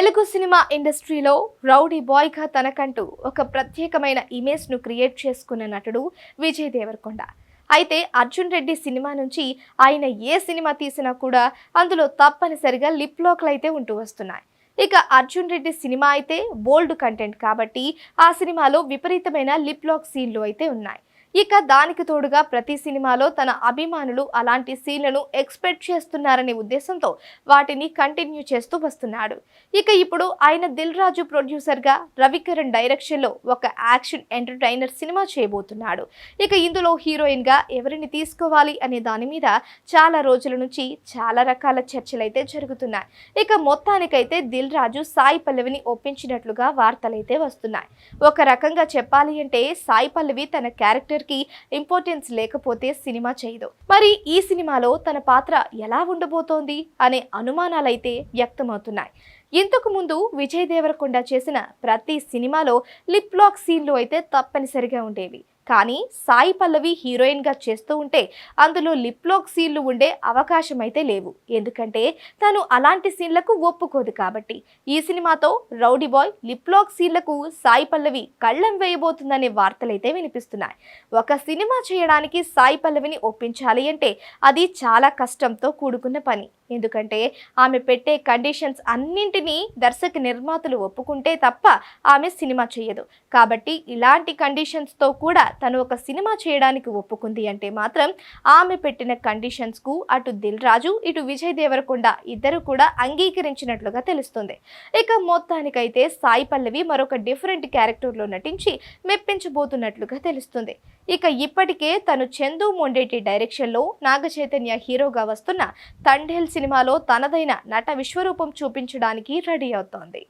Telugu cinema ఇండస్ట్రీలో rowdy బాయ్గా తనకంటూ ఒక ప్రత్యేకమైన ఇమేజ్ను క్రియేట్ చేసుకున్న నటుడు విజయ్ దేవరకొండ. అయితే అర్జున్ రెడ్డి సినిమా నుంచి ఆయన ఏ సినిమా తీసినా కూడా అందులో తప్పనిసరిగా లిప్ లాక్లు అయితే ఉంటూ వస్తున్నాయి. ఇక అర్జున్ రెడ్డి సినిమా అయితే బోల్డ్ కంటెంట్ కాబట్టి ఆ సినిమాలో విపరీతమైన లిప్ లాక్ సీన్లు అయితే ఉన్నాయి. ఇక దానికి తోడుగా ప్రతి సినిమాలో తన అభిమానులు అలాంటి సీన్లను ఎక్స్పెక్ట్ చేస్తున్నారనే ఉద్దేశంతో వాటిని కంటిన్యూ చేస్తూ వస్తున్నాడు. ఇక ఇప్పుడు ఆయన దిల్ రాజు ప్రొడ్యూసర్గా రవికిరణ్ డైరెక్షన్లో ఒక యాక్షన్ ఎంటర్టైనర్ సినిమా చేయబోతున్నాడు. ఇక ఇందులో హీరోయిన్గా ఎవరిని తీసుకోవాలి అనే దాని మీద చాలా రోజుల నుంచి చాలా రకాల చర్చలు అయితే జరుగుతున్నాయి. ఇక మొత్తానికైతే దిల్ రాజు సాయి పల్లవిని ఒప్పించినట్లుగా వార్తలైతే వస్తున్నాయి. ఒక రకంగా చెప్పాలి అంటే సాయి పల్లవి తన క్యారెక్టర్ కి ఇంపార్టెన్స్ లేకపోతే సినిమా చేయదు. మరి ఈ సినిమాలో తన పాత్ర ఎలా ఉండబోతోంది అనే అనుమానాలైతే వ్యక్తమవుతున్నాయి. ఇంతకు ముందు విజయ్ దేవరకొండ చేసిన ప్రతి సినిమాలో లిప్ లాక్ సీన్లు అయితే తప్పనిసరిగా ఉండేవి. కానీ సాయి పల్లవి హీరోయిన్గా చేస్తూ ఉంటే అందులో లిప్ లాక్ సీన్లు ఉండే అవకాశం అయితే లేవు. ఎందుకంటే తను అలాంటి సీన్లకు ఒప్పుకోదు కాబట్టి. ఈ సినిమాతో రౌడీ బాయ్ లిప్ లాక్ సీన్లకు సాయి పల్లవి కళ్ళెం వేయబోతుందనే వార్తలైతే వినిపిస్తున్నాయి. ఒక సినిమా చేయడానికి సాయి పల్లవిని ఒప్పించాలి అంటే అది చాలా కష్టంతో కూడుకున్న పని. ఎందుకంటే ఆమె పెట్టే కండిషన్స్ అన్నింటినీ దర్శక నిర్మాతలు ఒప్పుకుంటే తప్ప ఆమె సినిమా చేయదు. కాబట్టి ఇలాంటి కండిషన్స్తో కూడా తను ఒక సినిమా చేయడానికి ఒప్పుకుంది అంటే మాత్రం ఆమె పెట్టిన కండిషన్స్కు అటు దిల్ రాజు ఇటు విజయ్ దేవరకొండ ఇద్దరు కూడా అంగీకరించినట్లుగా తెలుస్తుంది. ఇక మొత్తానికైతే సాయి పల్లవి మరొక డిఫరెంట్ క్యారెక్టర్లో నటించి మెప్పించబోతున్నట్లుగా తెలుస్తుంది. ఇక ఇప్పటికే తను చందు మొండేటి డైరెక్షన్లో నాగ చైతన్య హీరోగా వస్తున్న తండేల్ సినిమాలో తనదైన నట విశ్వరూపం చూపించడానికి రెడీ అవుతోంది.